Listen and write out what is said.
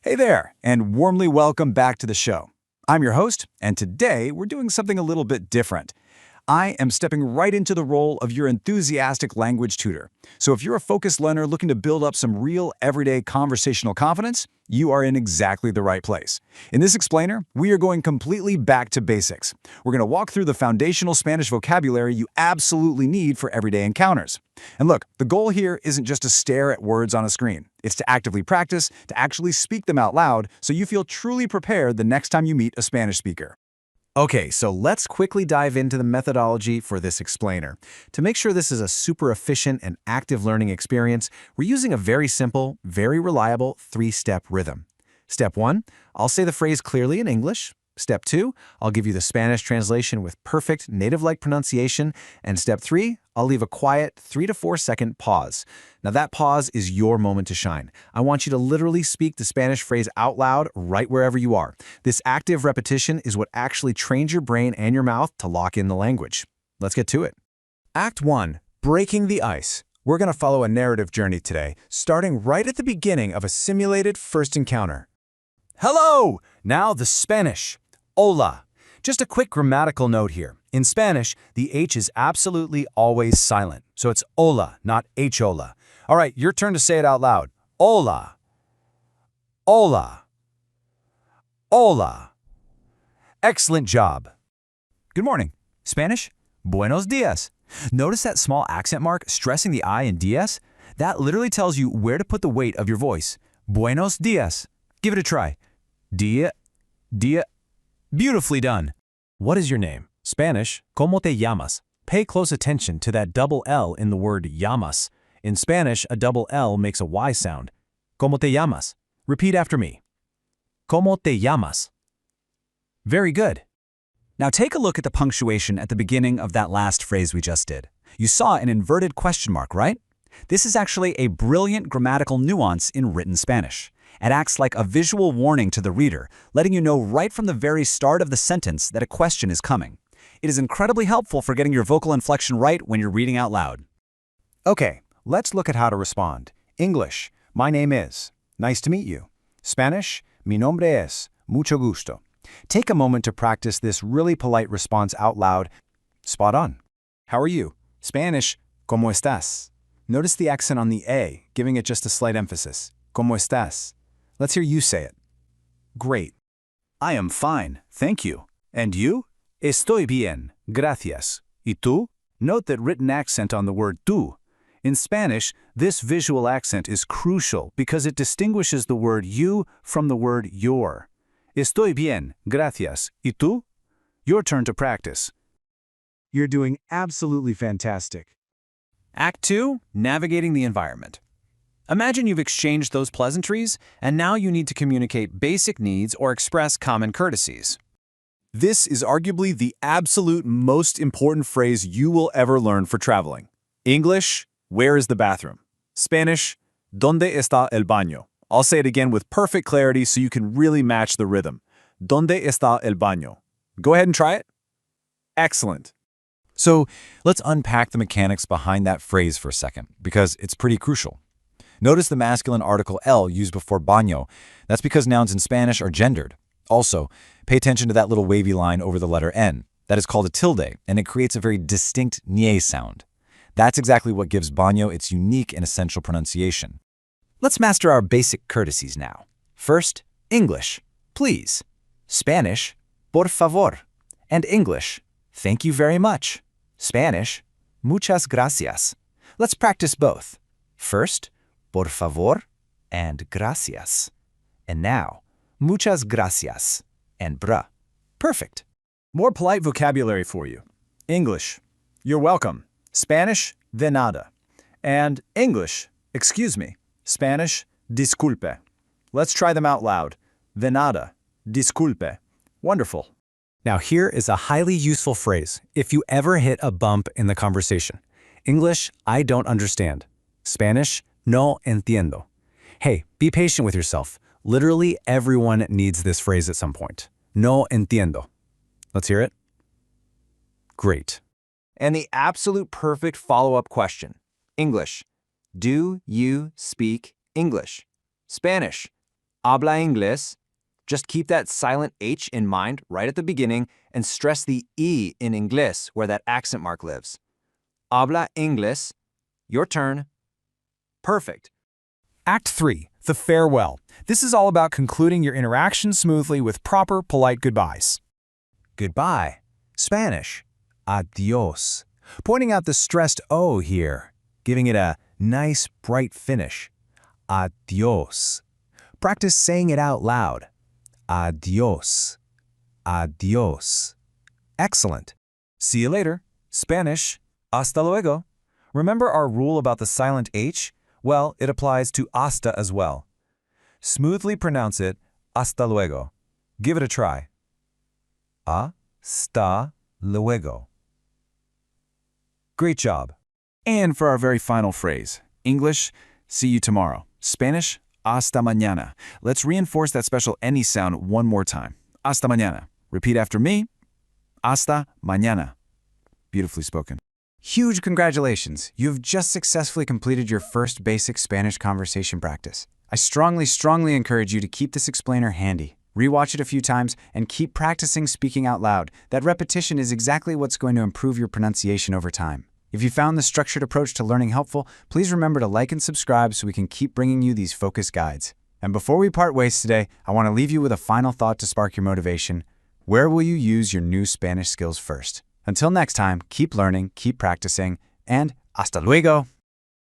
Hey there, and warmly welcome back to the show. I'm your host, and today we're doing something a little bit different. I am stepping right into the role of your enthusiastic language tutor. So if you're a focused learner looking to build up some real everyday conversational confidence, you are in exactly the right place. In this explainer, we are going completely back to basics. We're going to walk through the foundational Spanish vocabulary you absolutely need for everyday encounters. And look, the goal here isn't just to stare at words on a screen. It's to actively practice, to actually speak them out loud, so you feel truly prepared the next time you meet a Spanish speaker. Okay, so let's quickly dive into the methodology for this explainer. To make sure this is a super efficient and active learning experience, we're using a very simple, very reliable three-step rhythm. Step 1, I'll say the phrase clearly in English. Step 2, I'll give you the Spanish translation with perfect native-like pronunciation. And step 3, I'll leave a quiet 3 to 4 second pause. Now that pause is your moment to shine. I want you to literally speak the Spanish phrase out loud right wherever you are. This active repetition is what actually trains your brain and your mouth to lock in the language. Let's get to it. Act 1, Breaking the Ice. We're going to follow a narrative journey today, starting right at the beginning of a simulated first encounter. Hello! Now the Spanish. Hola. Just a quick grammatical note here. In Spanish, the H is absolutely always silent, so it's hola, not H-ola. All right, your turn to say it out loud. Hola. Hola. Hola. Excellent job. Good morning. Spanish, buenos dias. Notice that small accent mark stressing the I in dias? That literally tells you where to put the weight of your voice. Buenos dias. Give it a try. Dia. Beautifully done. What is your name? Spanish, ¿cómo te llamas? Pay close attention to that double L in the word llamas. In Spanish, a double L makes a Y sound. ¿Cómo te llamas? Repeat after me. ¿Cómo te llamas? Very good. Now take a look at the punctuation at the beginning of that last phrase we just did. You saw an inverted question mark, right? This is actually a brilliant grammatical nuance in written Spanish. It acts like a visual warning to the reader, letting you know right from the very start of the sentence that a question is coming. It is incredibly helpful for getting your vocal inflection right when you're reading out loud. Okay, let's look at how to respond. English, my name is. Nice to meet you. Spanish, mi nombre es. Mucho gusto. Take a moment to practice this really polite response out loud. Spot on. How are you? Spanish, ¿cómo estás? Notice the accent on the A, giving it just a slight emphasis. ¿Cómo estás? Let's hear you say it. Great. I am fine, thank you. And you? Estoy bien, gracias. ¿Y tú? Note that written accent on the word tú. In Spanish, this visual accent is crucial because it distinguishes the word you from the word your. Estoy bien, gracias. ¿Y tú? Your turn to practice. You're doing absolutely fantastic. Act 2, Navigating the Environment. Imagine you've exchanged those pleasantries, and now you need to communicate basic needs or express common courtesies. This is arguably the absolute most important phrase you will ever learn for traveling. English, where is the bathroom? Spanish, ¿dónde está el baño? I'll say it again with perfect clarity so you can really match the rhythm. ¿Dónde está el baño? Go ahead and try it. Excellent. So let's unpack the mechanics behind that phrase for a second, because it's pretty crucial. Notice the masculine article el used before baño. That's because nouns in Spanish are gendered. Also, pay attention to that little wavy line over the letter N. That is called a tilde, and it creates a very distinct nye sound. That's exactly what gives baño its unique and essential pronunciation. Let's master our basic courtesies now. First, English, please. Spanish, por favor. And English, thank you very much. Spanish, muchas gracias. Let's practice both. First, por favor and gracias. And now, muchas gracias and bra. Perfect. More polite vocabulary for you. English, you're welcome. Spanish, de nada. And English, excuse me. Spanish, disculpe. Let's try them out loud. De nada, disculpe. Wonderful. Now here is a highly useful phrase if you ever hit a bump in the conversation. English, I don't understand. Spanish, no entiendo. Hey, be patient with yourself. Literally everyone needs this phrase at some point. No entiendo. Let's hear it. Great. And the absolute perfect follow-up question. English. Do you speak English? Spanish. Habla inglés. Just keep that silent H in mind right at the beginning and stress the E in inglés where that accent mark lives. Habla inglés. Your turn. Perfect. Act 3, the farewell. This is all about concluding your interaction smoothly with proper, polite goodbyes. Goodbye. Spanish. Adios. Pointing out the stressed O here, giving it a nice, bright finish. Adios. Practice saying it out loud. Adios. Adios. Excellent. See you later. Spanish. Hasta luego. Remember our rule about the silent H? Well, it applies to hasta as well. Smoothly pronounce it hasta luego. Give it a try. Hasta luego. Great job. And for our very final phrase, English, see you tomorrow. Spanish, hasta mañana. Let's reinforce that special any sound one more time. Hasta mañana. Repeat after me. Hasta mañana. Beautifully spoken. Huge congratulations! You've just successfully completed your first basic Spanish conversation practice. I strongly encourage you to keep this explainer handy. Rewatch it a few times and keep practicing speaking out loud. That repetition is exactly what's going to improve your pronunciation over time. If you found this structured approach to learning helpful, please remember to like and subscribe so we can keep bringing you these focused guides. And before we part ways today, I want to leave you with a final thought to spark your motivation. Where will you use your new Spanish skills first? Until next time, keep learning, keep practicing, and hasta luego!